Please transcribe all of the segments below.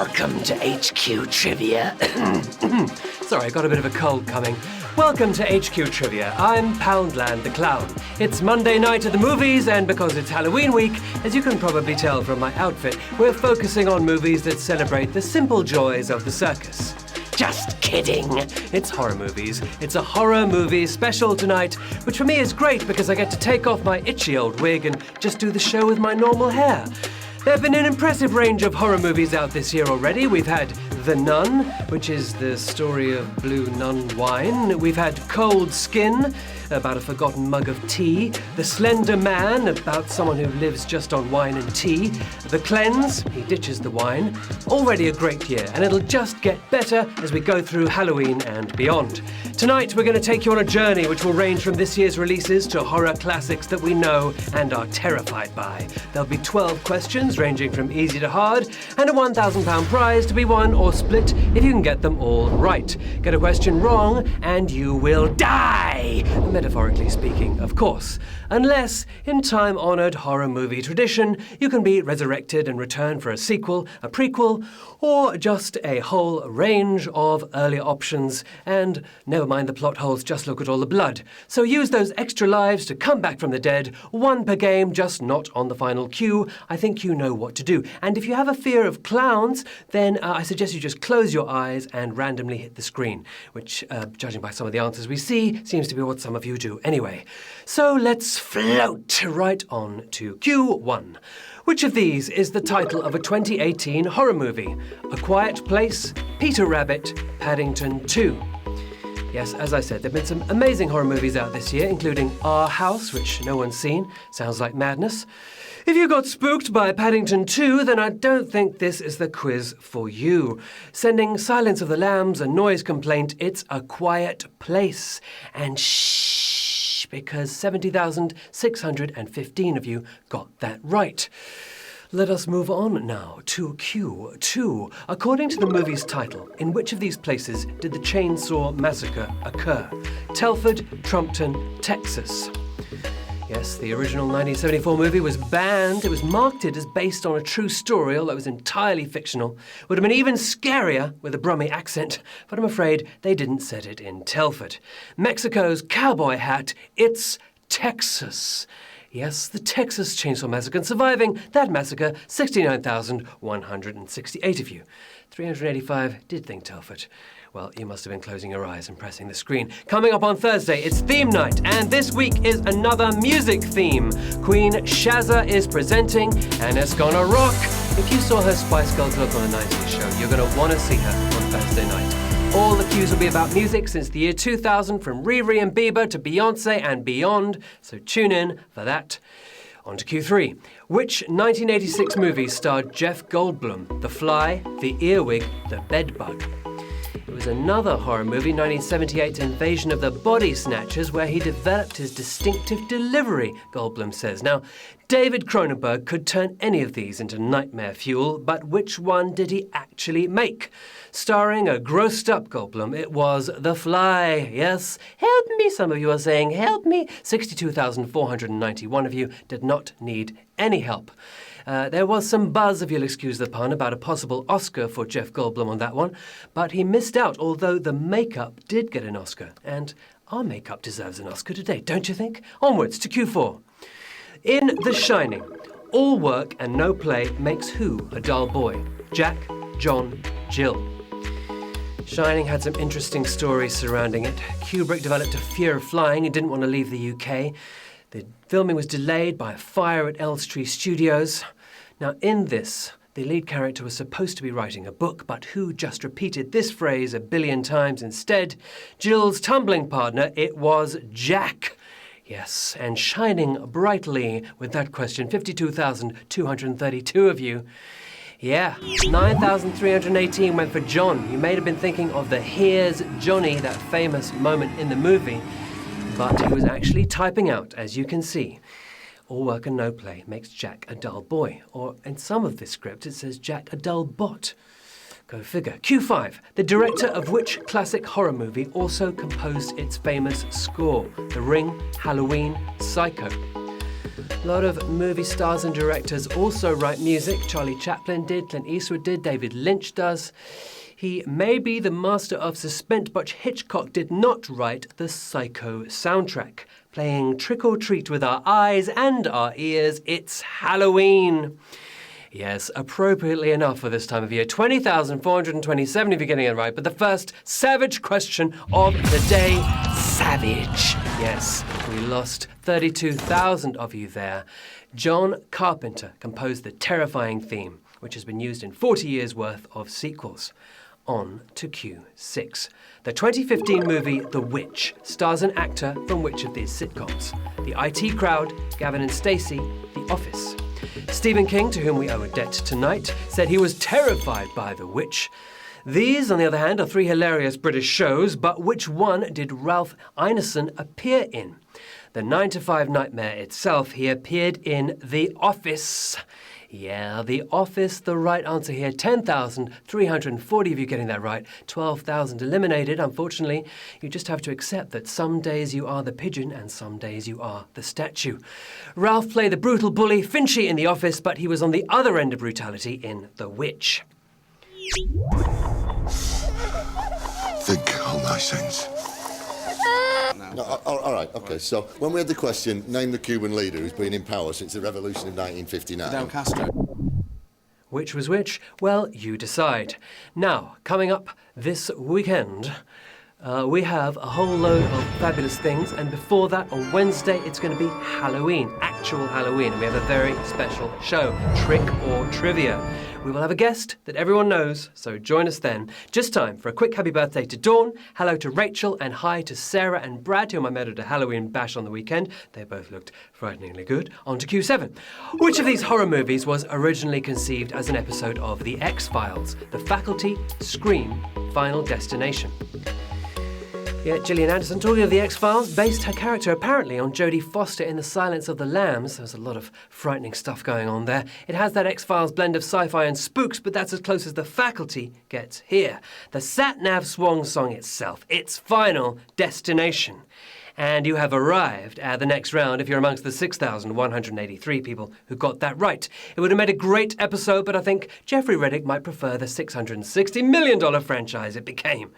Welcome to HQ Trivia. Sorry, I got a bit of a cold coming. Welcome to HQ Trivia. I'm Poundland the Clown. It's Monday night at the movies, and because it's Halloween week, as you can probably tell from my outfit, we're focusing on movies that celebrate the simple joys of the circus. Just kidding. It's horror movies. It's a horror movie special tonight, which for me is great because I get to take off my itchy old wig and just do the show with my normal hair. There have been an impressive range of horror movies out this year already. We've had The Nun, which is the story of blue nun wine. We've had Cold Skin, about a forgotten mug of tea. The Slender Man, about someone who lives just on wine and tea. The Cleanse, he ditches the wine. Already a great year, and it'll just get better as we go through Halloween and beyond. Tonight, we're going to take you on a journey which will range from this year's releases to horror classics that we know and are terrified by. There'll be 12 questions, ranging from easy to hard, and a £1,000 prize to be won or split if you can get them all right. Get a question wrong, and you will die! Metaphorically speaking, of course. Unless, in time-honoured horror movie tradition, you can be resurrected and return for a sequel, a prequel, or just a whole range of earlier options. And never mind the plot holes, just look at all the blood. So use those extra lives to come back from the dead, one per game, just not on the final cue. I think you know what to do. And if you have a fear of clowns, then I suggest you just close your eyes and randomly hit the screen, which, judging by some of the answers we see, seems to be what some of you do anyway. So let's float right on to Q1. Which of these is the title of a 2018 horror movie? A Quiet Place, Peter Rabbit, Paddington 2. Yes, as I said, there have been some amazing horror movies out this year, including Our House, which no one's seen. Sounds like madness. If you got spooked by Paddington 2, then I don't think this is the quiz for you. Sending Silence of the Lambs a noise complaint, it's A Quiet Place. And shh, because 70,615 of you got that right. Let us move on now to Q2. According to the movie's title, in which of these places did the Chainsaw Massacre occur? Telford, Trumpton, Texas. Yes, the original 1974 movie was banned. It was marketed as based on a true story, although it was entirely fictional. Would have been even scarier with a Brummie accent, but I'm afraid they didn't set it in Telford. Mexico's cowboy hat, it's Texas. Yes, the Texas Chainsaw Massacre, and surviving that massacre, 69,168 of you. 385 did think Telford. Well, you must have been closing your eyes and pressing the screen. Coming up on Thursday, it's theme night, and this week is another music theme. Queen Shazza is presenting, and it's gonna rock. If you saw her Spice Girls look on a 90s show, you're gonna want to see her on Thursday night. All the cues will be about music since the year 2000, from Riri and Bieber to Beyoncé and beyond, so tune in for that. On to Q3. Which 1986 movie starred Jeff Goldblum? The Fly, The Earwig, The Bedbug. It was another horror movie, 1978's Invasion of the Body Snatchers, where he developed his distinctive delivery, Goldblum says. Now, David Cronenberg could turn any of these into nightmare fuel, but which one did he actually make? Starring a grossed-up Goldblum, it was The Fly. Yes, help me, some of you are saying, help me. 62,491 of you did not need any help. There was some buzz, if you'll excuse the pun, about a possible Oscar for Jeff Goldblum on that one, but he missed out, although the makeup did get an Oscar. And our makeup deserves an Oscar today, don't you think? Onwards to Q4. In The Shining, all work and no play makes who a dull boy? Jack, John, Jill. Shining had some interesting stories surrounding it. Kubrick developed a fear of flying and didn't want to leave the UK. The filming was delayed by a fire at Elstree Studios. Now, in this, the lead character was supposed to be writing a book, but who just repeated this phrase 1 billion times instead? Jill's tumbling partner, it was Jack. Yes, and shining brightly with that question, 52,232 of you. Yeah, 9,318 went for John. You may have been thinking of the "Here's Johnny," that famous moment in the movie, but he was actually typing out, as you can see. All work and no play makes Jack a dull boy. Or in some of this script, it says Jack a dull bot. Go figure. Q5. The director of which classic horror movie also composed its famous score? The Ring, Halloween, Psycho. A lot of movie stars and directors also write music. Charlie Chaplin did, Clint Eastwood did, David Lynch does. He may be the master of suspense, but Hitchcock did not write the Psycho soundtrack. Playing trick or treat with our eyes and our ears, it's Halloween. Yes, appropriately enough for this time of year. 20,427 if you're getting it right. But the first savage question of the day, savage. Yes, we lost 32,000 of you there. John Carpenter composed the terrifying theme, which has been used in 40 years' worth of sequels. On to Q6. The 2015 movie The Witch stars an actor from which of these sitcoms? The IT Crowd, Gavin and Stacey, The Office. Stephen King, to whom we owe a debt tonight, said he was terrified by The Witch. These, on the other hand, are three hilarious British shows, but which one did Ralph Ineson appear in? The 9 to 5 nightmare itself, he appeared in The Office. Yeah, The Office, the right answer here. 10,340 of you getting that right. 12,000 eliminated. Unfortunately, you just have to accept that some days you are the pigeon and some days you are the statue. Ralph played the brutal bully Finchy in The Office, but he was on the other end of brutality in The Witch. Think on thy sins. No, all right, okay. So when we had the question, name the Cuban leader who's been in power since the revolution of 1959. Fidel Castro. Which was which? Well, you decide. Now, coming up this weekend, we have a whole load of fabulous things, and before that, on Wednesday, it's going to be Halloween, actual Halloween, and we have a very special show, Trick or Trivia. We will have a guest that everyone knows, so join us then. Just time for a quick happy birthday to Dawn, hello to Rachel, and hi to Sarah and Brad, whom I met at a Halloween bash on the weekend. They both looked frighteningly good. On to Q7. Which of these horror movies was originally conceived as an episode of The X-Files? The Faculty, Scream, Final Destination. Yeah, Gillian Anderson, talking of The X-Files, based her character apparently on Jodie Foster in The Silence of the Lambs. There's a lot of frightening stuff going on there. It has that X-Files blend of sci-fi and spooks, but that's as close as The Faculty gets here. The sat-nav swan song itself, its Final Destination. And you have arrived at the next round if you're amongst the 6,183 people who got that right. It would have made a great episode, but I think Jeffrey Reddick might prefer the $660 million franchise it became.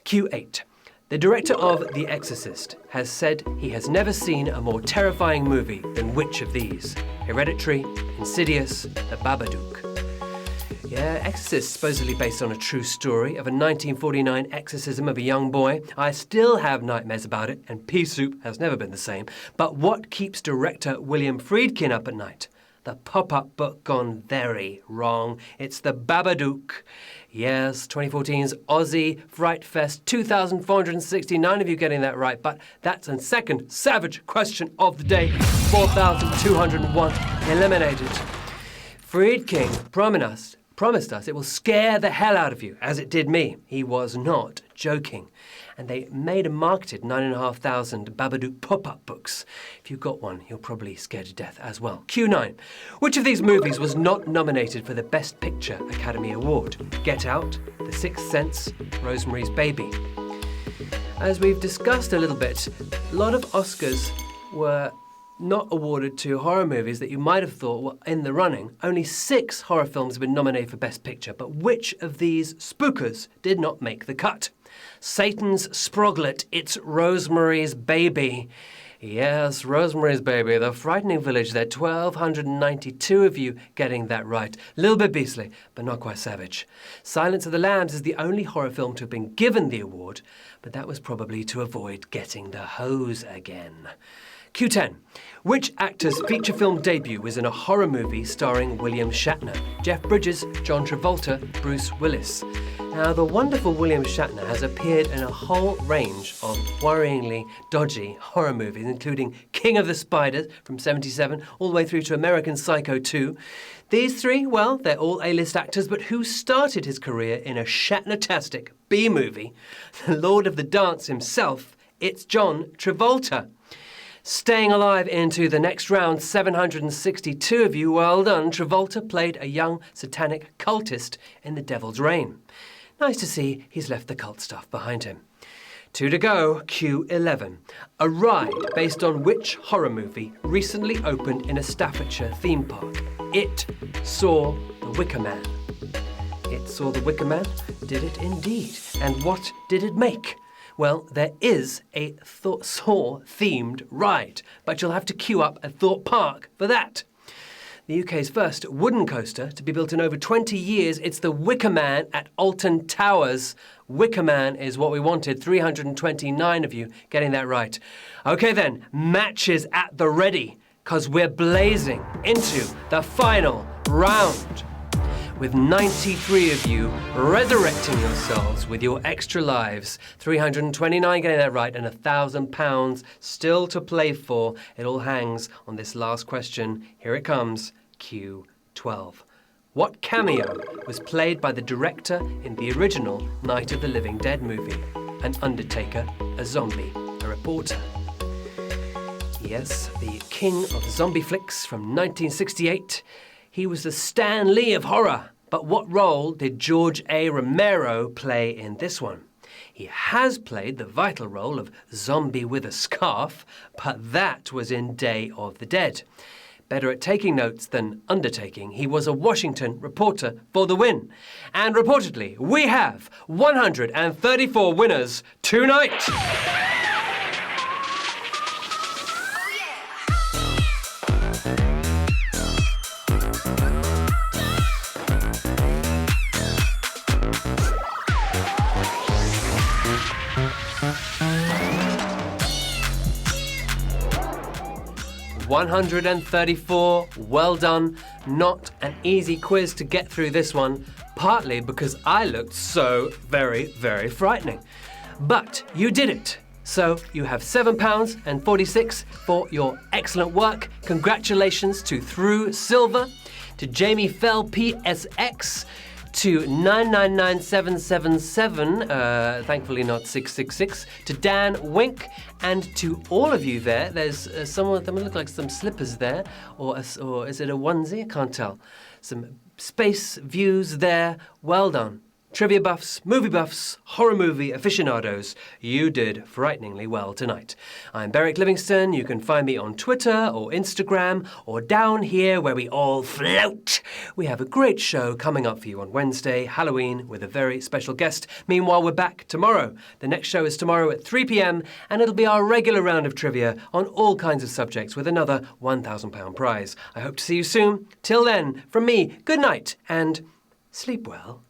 Q8. The director of The Exorcist has said he has never seen a more terrifying movie than which of these? Hereditary, Insidious, The Babadook. Yeah, Exorcist, supposedly based on a true story of a 1949 exorcism of a young boy. I still have nightmares about it, and pea soup has never been the same. But what keeps director William Friedkin up at night? The pop-up book gone very wrong. It's The Babadook. Yes, 2014's Aussie Fright Fest, 2,469 of you getting that right, but that's a second savage question of the day, 4,201 eliminated. Friedkin promised us it will scare the hell out of you, as it did me. He was not joking. And they made and marketed 9,500 Babadook pop-up books. If you got one, you're probably scared to death as well. Q9. Which of these movies was not nominated for the Best Picture Academy Award? Get Out, The Sixth Sense, Rosemary's Baby. As we've discussed a little bit, a lot of Oscars were not awarded to horror movies that you might have thought were in the running. Only 6 horror films have been nominated for Best Picture, but which of these spookers did not make the cut? Satan's Sproglet, it's Rosemary's Baby. Yes, Rosemary's Baby, the frightening village there, 1,292 of you getting that right. A little bit beastly, but not quite savage. Silence of the Lambs is the only horror film to have been given the award, but that was probably to avoid getting the hose again. Q10. Which actor's feature film debut was in a horror movie starring William Shatner? Jeff Bridges, John Travolta, Bruce Willis. Now, the wonderful William Shatner has appeared in a whole range of worryingly dodgy horror movies, including King of the Spiders from '77, all the way through to American Psycho 2. These three, well, they're all A-list actors, but who started his career in a Shatner-tastic B-movie? The Lord of the Dance himself, it's John Travolta. Staying alive into the next round, 762 of you, well done. Travolta played a young satanic cultist in The Devil's Reign. Nice to see he's left the cult stuff behind him. 2 to go, Q11. A ride based on which horror movie recently opened in a Staffordshire theme park? It saw The Wicker Man. It saw The Wicker Man? Did it indeed? And what did it make? Well, there is a Saw-themed ride, but you'll have to queue up at Thorpe Park for that. The UK's first wooden coaster to be built in over 20 years, it's the Wicker Man at Alton Towers. Wicker Man is what we wanted, 329 of you getting that right. OK then, matches at the ready, because we're blazing into the final round. With 93 of you resurrecting yourselves with your extra lives, 329 getting that right, and £1,000 still to play for. It all hangs on this last question. Here it comes, Q12. What cameo was played by the director in the original Night of the Living Dead movie? An undertaker, a zombie, a reporter. Yes, the king of zombie flicks from 1968. He was the Stan Lee of horror, but what role did George A. Romero play in this one? He has played the vital role of Zombie with a Scarf, but that was in Day of the Dead. Better at taking notes than undertaking, he was a Washington reporter for the win. And reportedly, we have 134 winners tonight. 134, well done. Not an easy quiz to get through this one, partly because I looked so very, very frightening. But you did it. So you have £7.46 for your excellent work. Congratulations to Through Silver, to Jamie Fell PSX, to 999777, thankfully not 666, to Dan Wink, and to all of you there. There's some of them look like some slippers there, or is it a onesie? I can't tell. Some space views there. Well done. Trivia buffs, movie buffs, horror movie aficionados, you did frighteningly well tonight. I'm Beric Livingstone. You can find me on Twitter or Instagram or down here where we all float. We have a great show coming up for you on Wednesday, Halloween, with a very special guest. Meanwhile, we're back tomorrow. The next show is tomorrow at 3 p.m, and it'll be our regular round of trivia on all kinds of subjects with another £1,000 prize. I hope to see you soon. Till then, from me, good night and sleep well.